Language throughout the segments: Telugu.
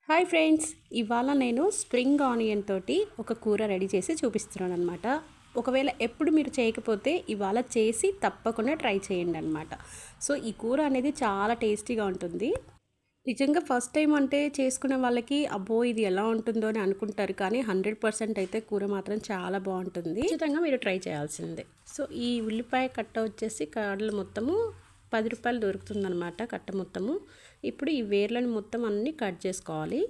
హాయ్ ఫ్రెండ్స్, ఇవాళ నేను స్ప్రింగ్ ఆనియన్ తోటి ఒక కూర రెడీ చేసి చూపిస్తున్నాను అనమాట. ఒకవేళ ఎప్పుడు మీరు చేయకపోతే ఇవాళ చేసి తప్పకుండా ట్రై చేయండి అనమాట. సో ఈ కూర అనేది చాలా టేస్టీగా ఉంటుంది. నిజంగా ఫస్ట్ టైం అంటే చేసుకునే వాళ్ళకి అబ్బో ఇది ఎలా ఉంటుందో అని అనుకుంటారు, కానీ 100% అయితే కూర మాత్రం చాలా బాగుంటుంది. ఖచ్చితంగా మీరు ట్రై చేయాల్సిందే. సో ఈ ఉల్లిపాయ కట్ట వచ్చేసి కాడలు మొత్తము 10 రూపాయలు దొరుకుతుందనమాట కట్ట మొత్తము. ఇప్పుడు ఈ వేర్లను మొత్తం అన్నీ కట్ చేసుకోవాలి.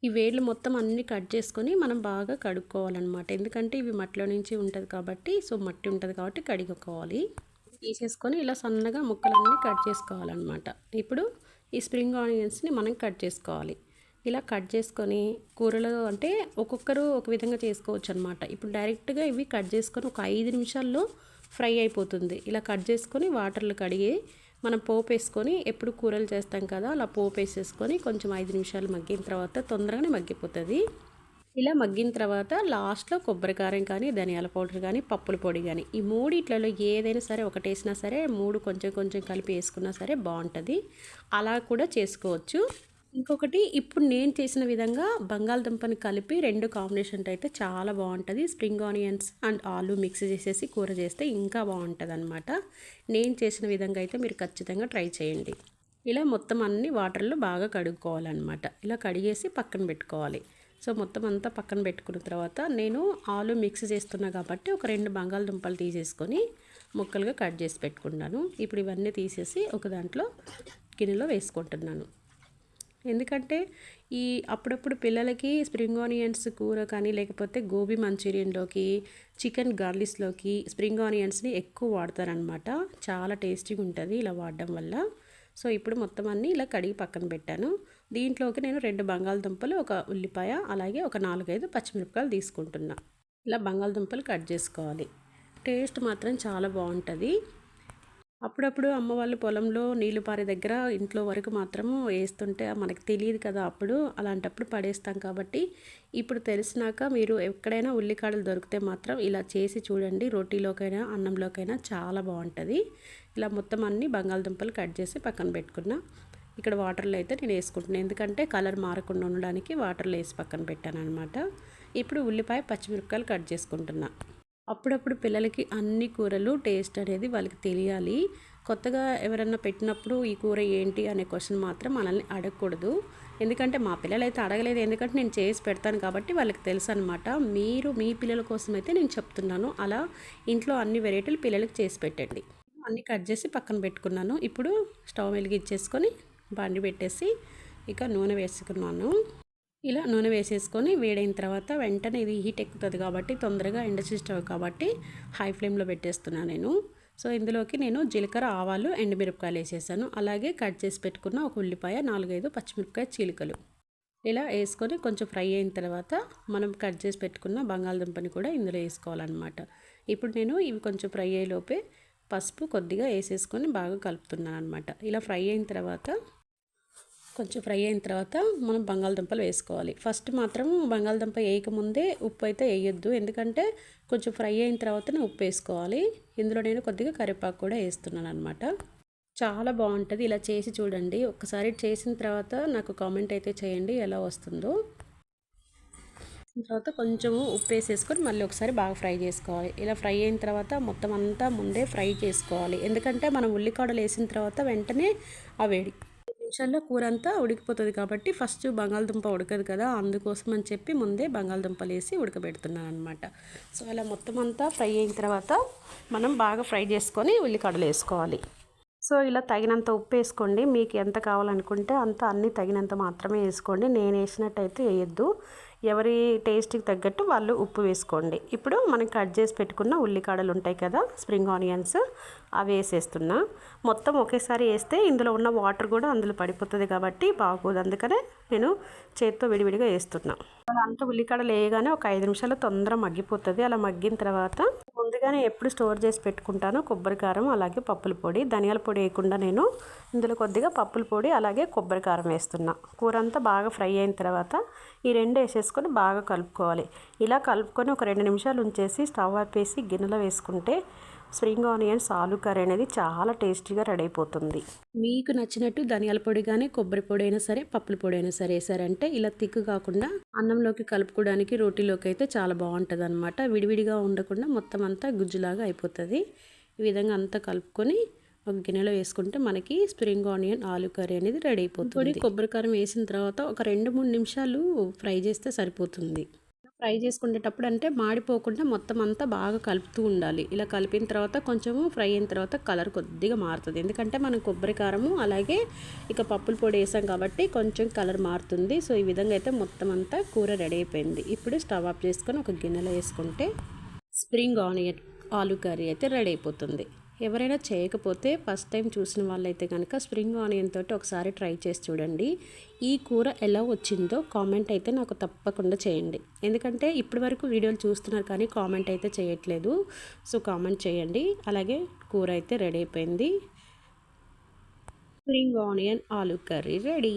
ఈ వేర్లు మొత్తం అన్నీ కట్ చేసుకొని మనం బాగా కడుక్కోవాలన్నమాట. ఎందుకంటే ఇవి మట్టిలో నుంచి ఉంటుంది కాబట్టి, సో మట్టి ఉంటుంది కాబట్టి కడుక్కోవాలి. తీసేసుకొని ఇలా సన్నగా ముక్కలన్నీ కట్ చేసుకోవాలన్నమాట. ఇప్పుడు ఈ స్ప్రింగ్ ఆనియన్స్ని మనం కట్ చేసుకోవాలి. ఇలా కట్ చేసుకొని కూరలో అంటే ఒక్కొక్కరు ఒక విధంగా చేసుకోవచ్చు అనమాట. ఇప్పుడు డైరెక్ట్గా ఇవి కట్ చేసుకొని ఒక 5 నిమిషాల్లో ఫ్రై అయిపోతుంది. ఇలా కట్ చేసుకొని వాటర్లో కడిగి మనం పోపు వేసుకొని, ఎప్పుడు కూరలు చేస్తాం కదా అలా పోపు వేసేసుకొని కొంచెం 5 నిమిషాలు మగ్గిన తర్వాత తొందరగానే మగ్గిపోతుంది. ఇలా మగ్గిన తర్వాత లాస్ట్లో కొబ్బరి కారం కానీ, ధనియాల పౌడర్ కానీ, పప్పుల పొడి కానీ ఈ మూడిట్లలో ఏదైనా సరే ఒకటి వేసినా సరే, 3 కొంచెం కొంచెం కలిపి వేసుకున్నా సరే బాగుంటుంది. అలా కూడా చేసుకోవచ్చు. ఇంకొకటి, ఇప్పుడు నేను చేసిన విధంగా బంగాళదుంపని కలిపి 2 కాంబినేషన్ అయితే చాలా బాగుంటుంది. స్ప్రింగ్ ఆనియన్స్ అండ్ ఆలు మిక్స్ చేసేసి కూర చేస్తే ఇంకా బాగుంటుంది అనమాట. నేను చేసిన విధంగా అయితే మీరు ఖచ్చితంగా ట్రై చేయండి. ఇలా మొత్తం అన్ని వాటర్లో బాగా కడుక్కోవాలన్నమాట. ఇలా కడిగేసి పక్కన పెట్టుకోవాలి. సో మొత్తం అంతా పక్కన పెట్టుకున్న తర్వాత నేను ఆలు మిక్స్ చేస్తున్నా కాబట్టి ఒక 2 బంగాళదుంపలు తీసేసుకొని ముక్కలుగా కట్ చేసి పెట్టుకున్నాను. ఇప్పుడు ఇవన్నీ తీసేసి ఒక దాంట్లో గిన్నెలో వేసుకుంటున్నాను. ఎందుకంటే ఈ అప్పుడప్పుడు పిల్లలకి స్ప్రింగ్ ఆనియన్స్ కూర కానీ, లేకపోతే గోబీ మంచూరియన్లోకి, చికెన్ గార్లిక్స్లోకి స్ప్రింగ్ ఆనియన్స్ని ఎక్కువ వాడతారనమాట. చాలా టేస్టీగా ఉంటుంది ఇలా వాడడం వల్ల. సో ఇప్పుడు మొత్తం అన్నీ ఇలా కడిగి పక్కన పెట్టాను. దీంట్లోకి నేను 2 బంగాళదుంపలు, ఒక ఉల్లిపాయ, అలాగే ఒక 4-5 పచ్చిమిరపకాయలు తీసుకుంటున్నా. ఇలా బంగాళదుంపలు కట్ చేసుకోవాలి. టేస్ట్ మాత్రం చాలా బాగుంటుంది. అప్పుడప్పుడు అమ్మ వాళ్ళు పొలంలో నీళ్లు పారే దగ్గర ఇంట్లో వరకు మాత్రము వేస్తుంటే మనకు తెలియదు కదా, అప్పుడు అలాంటప్పుడు పడేస్తాం. కాబట్టి ఇప్పుడు తెలిసినాక మీరు ఎక్కడైనా ఉల్లికాడలు దొరికితే మాత్రం ఇలా చేసి చూడండి. రోటీలోకైనా అన్నంలోకైనా చాలా బాగుంటుంది. ఇలా మొత్తం అన్ని బంగాళదుంపలు కట్ చేసి పక్కన పెట్టుకున్నా. ఇక్కడ వాటర్లో అయితే నేను వేసుకుంటున్నాను, ఎందుకంటే కలర్ మారకుండా ఉండడానికి వాటర్లో వేసి పక్కన పెట్టాను అనమాట. ఇప్పుడు ఉల్లిపాయ, పచ్చిమిరపకాయలు కట్ చేసుకుంటున్నా. అప్పుడప్పుడు పిల్లలకి అన్ని కూరలు టేస్ట్ అనేది వాళ్ళకి తెలియాలి. కొత్తగా ఎవరన్నా పెట్టినప్పుడు ఈ కూర ఏంటి అనే క్వశ్చన్ మాత్రం మనల్ని అడగకూడదు. ఎందుకంటే మా పిల్లలు అయితే అడగలేదు, ఎందుకంటే నేను చేసి పెడతాను కాబట్టి వాళ్ళకి తెలుసు అనమాట. మీరు మీ పిల్లల కోసం అయితే నేను చెప్తున్నాను. అలా ఇంట్లో అన్ని వెరైటీలు పిల్లలకి చేసి పెట్టండి. అన్నీ కట్ చేసి పక్కన పెట్టుకున్నాను. ఇప్పుడు స్టవ్ వెలిగించేసుకొని బండి పెట్టేసి ఇక నూనె వేసుకున్నాను. ఇలా నూనె వేసేసుకొని వేడైన తర్వాత వెంటనే ఇది హీట్ ఎక్కుతుంది కాబట్టి తొందరగా ఇండస్ట్రీ స్టవ్ కాబట్టి హై ఫ్లేమ్లో పెట్టేస్తున్నాను నేను. సో ఇందులోకి నేను జీలకర్ర, ఆవాలు, ఎండుమిరపకాయలు వేసేసాను. అలాగే కట్ చేసి పెట్టుకున్న ఒక ఉల్లిపాయ, 4-5 పచ్చిమిరపకాయ చీలికలు ఇలా వేసుకొని కొంచెం ఫ్రై అయిన తర్వాత మనం కట్ చేసి పెట్టుకున్న బంగాళదుంపని కూడా ఇందులో వేసుకోవాలన్నమాట. ఇప్పుడు నేను ఇవి కొంచెం ఫ్రై అయ్యేలోపే పసుపు కొద్దిగా వేసేసుకొని బాగా కలుపుతున్నాను అనమాట. ఇలా ఫ్రై అయిన తర్వాత కొంచెం ఫ్రై అయిన తర్వాత మనం బంగాళదుంపలు వేసుకోవాలి. ఫస్ట్ మాత్రం బంగాళదుంప వేయకముందే ఉప్పు అయితే వేయొద్దు, ఎందుకంటే కొంచెం ఫ్రై అయిన తర్వాతనే ఉప్పు వేసుకోవాలి. ఇందులో నేను కొద్దిగా కరివేపాకు కూడా వేస్తున్నాను అనమాట. చాలా బాగుంటుంది, ఇలా చేసి చూడండి. ఒక్కసారి చేసిన తర్వాత నాకు కామెంట్ అయితే చేయండి ఎలా వస్తుందో. తర్వాత కొంచెము ఉప్పు వేసేసుకొని మళ్ళీ ఒకసారి బాగా ఫ్రై చేసుకోవాలి. ఇలా ఫ్రై అయిన తర్వాత మొత్తం అంతా ముందే ఫ్రై చేసుకోవాలి, ఎందుకంటే మనం ఉల్లికాడలు వేసిన తర్వాత వెంటనే ఆ వేడి నిమిషాల్లో కూర అంతా ఉడికిపోతుంది కాబట్టి ఫస్ట్ బంగాళదుంప ఉడకదు కదా, అందుకోసం అని చెప్పి ముందే బంగాళదుంపలు వేసి ఉడకబెడుతున్నాను అనమాట. సో అలా మొత్తం అంతా ఫ్రై అయిన తర్వాత మనం బాగా ఫ్రై చేసుకొని ఉల్లికాడలు వేసుకోవాలి. సో ఇలా తగినంత ఉప్పు వేసుకోండి, మీకు ఎంత కావాలనుకుంటే అంత, అన్నీ తగినంత మాత్రమే వేసుకోండి. నేను వేసినట్టయితే వేయద్దు, ఎవరి టేస్ట్కి తగ్గట్టు వాళ్ళు ఉప్పు వేసుకోండి. ఇప్పుడు మనం కట్ చేసి పెట్టుకున్న ఉల్లికాడలు ఉంటాయి కదా, స్ప్రింగ్ ఆనియన్స్, అవి వేసేస్తున్నా. మొత్తం ఒకేసారి వేస్తే ఇందులో ఉన్న వాటర్ కూడా అందులో పడిపోతుంది కాబట్టి బాగోదు, అందుకనే నేను చేత్తో విడివిడిగా వేస్తున్నా. అలా అంతా ఉల్లికాడలు వేయగానే ఒక 5 నిమిషాలు తొందరగా మగ్గిపోతుంది. అలా మగ్గిన తర్వాత ముందుగానే ఎప్పుడు స్టోర్ చేసి పెట్టుకుంటాను కొబ్బరి కారం, అలాగే పప్పుల పొడి. ధనియాల పొడి వేయకుండా నేను ఇందులో కొద్దిగా పప్పుల పొడి అలాగే కొబ్బరి కారం వేస్తున్నా. కూర అంతా బాగా ఫ్రై అయిన తర్వాత ఈ 2 వేసేసుకొని బాగా కలుపుకోవాలి. ఇలా కలుపుకొని ఒక 2 నిమిషాలు ఉంచేసి స్టవ్ ఆపేసి గిన్నెలో వేసుకుంటే స్ప్రింగ్ ఆనియన్స్ ఆలు కర్రీ అనేది చాలా టేస్టీగా రెడీ అయిపోతుంది. మీకు నచ్చినట్టు ధనియాల పొడి కానీ కొబ్బరి పొడి అయినా సరే పప్పుల పొడి అయినా సరే వేసారంటే ఇలా తిక్కు కాకుండా అన్నంలోకి కలుపుకోవడానికి రోటీలోకి అయితే చాలా బాగుంటుంది అనమాట. విడివిడిగా ఉండకుండా మొత్తం అంతా గుజ్జులాగా అయిపోతుంది. ఈ విధంగా అంతా కలుపుకొని ఒక గిన్నెలో వేసుకుంటే మనకి స్ప్రింగ్ ఆనియన్ ఆలు కర్రీ అనేది రెడీ అయిపోతుంది. కొబ్బరి కారం వేసిన తర్వాత ఒక 2-3 నిమిషాలు ఫ్రై చేస్తే సరిపోతుంది. ఫ్రై చేసుకునేటప్పుడు అంటే మాడిపోకుండా మొత్తం అంతా బాగా కలుపుతూ ఉండాలి. ఇలా కలిపిన తర్వాత కొంచెము ఫ్రై అయిన తర్వాత కలర్ కొద్దిగా మారుతుంది. ఎందుకంటే మనం కొబ్బరి కారము అలాగే ఇక పప్పుల పొడి వేసాం కాబట్టి కొంచెం కలర్ మారుతుంది. సో ఈ విధంగా అయితే మొత్తం అంతా కూర రెడీ అయిపోయింది. ఇప్పుడు స్టవ్ ఆఫ్ చేసుకొని ఒక గిన్నెలో వేసుకుంటే స్ప్రింగ్ ఆనియన్ ఆలు కర్రీ అయితే రెడీ అయిపోతుంది. ఎవరైనా చేయకపోతే ఫస్ట్ టైం చూసిన వాళ్ళైతే కనుక స్ప్రింగ్ ఆనియన్ తోటి ఒకసారి ట్రై చేసి చూడండి. ఈ కూర ఎలా వచ్చిందో కామెంట్ అయితే నాకు తప్పకుండా చేయండి. ఎందుకంటే ఇప్పటి వరకు వీడియోలు చూస్తున్నారు కానీ కామెంట్ అయితే చేయట్లేదు. సో కామెంట్ చేయండి. అలాగే కూర అయితే రెడీ అయిపోయింది. స్ప్రింగ్ ఆనియన్ ఆలు కర్రీ రెడీ.